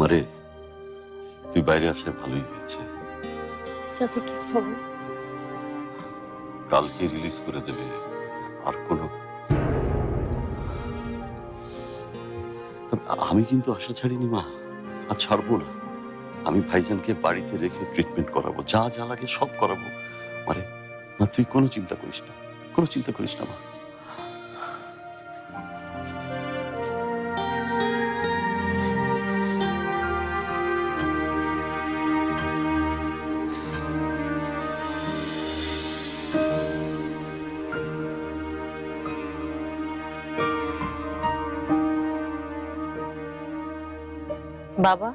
মারে, তুই বাইরে আসলে ভালোই হয়েছে। চাচা কি খবর? কালকে রিলিজ করে দেবে। আর কোনো আমি কিন্তু আশা ছাড়িনি মা, আর ছাড়বো না। আমি ভাইজানকে বাড়িতে রেখে ট্রিটমেন্ট করাবো, যা যা লাগে সব করাবো। মারে মা, তুই কোনো চিন্তা করিস না, কোনো চিন্তা করিস না মা। বাবা,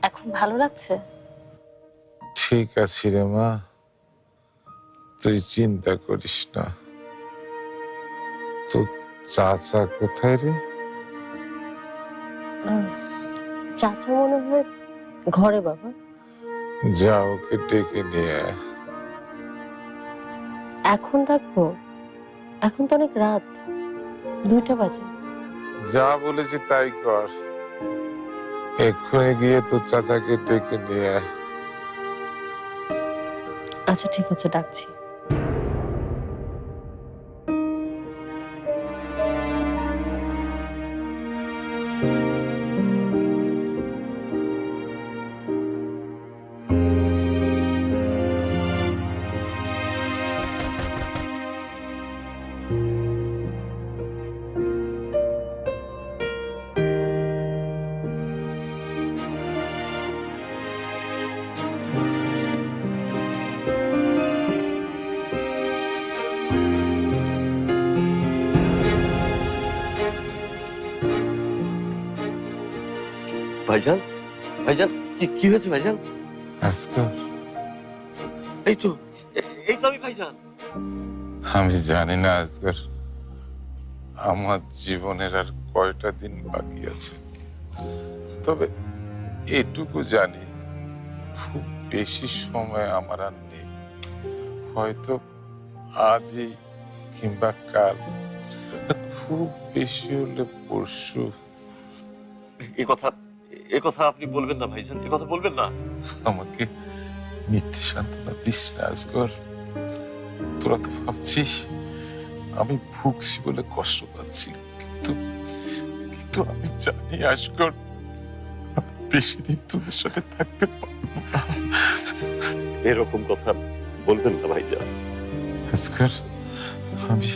এখন ভালো লাগছে? ঠিক আছে রে মা, তুই চিন্তা করিস না। তোর চাচা কোথায় রে? চাচা মনে হয় ঘরে বাবা। যা ওকে ডেকে নিয়ে আয়। এখন ডাকবো? এখন তো অনেক রাত, 2টা বাজে। যা বলেছি তাই কর, এক্ষুনি গিয়ে তোর চাচাকে ডেকে নিয়ে আয়। আচ্ছা ঠিক আছে, ডাকছি। ভাইজান, ভাইজান, কি কি হয়েছে ভাইজান? আজকাল এই তো, এই তো আমি ভাইজান। আমি জানি না আজকাল আমার জীবনের আর কয়টা দিন বাকি আছে, তবে এটুকু জানি খুব বেশি সময় আমার আর নেই। হয়তো আজই কিংবা কাল, খুব বেশি হলে পরশু। এ কথা আপনি বলবেন না ভাইজান, এ কথা বলবেন না। আমাকে মিথ্যে সান্ত্বনা দিস না আজগর। তোরা তো ভাবছিস আমি ভুগছি বলে কষ্ট পাচ্ছি, কিন্তু কিন্তু আমি জানি আজগর আমি বেশি দিন তোদের সাথে থাকতে পারবো না। এরকম কথা বলবেন না ভাইজান। আজগর আমি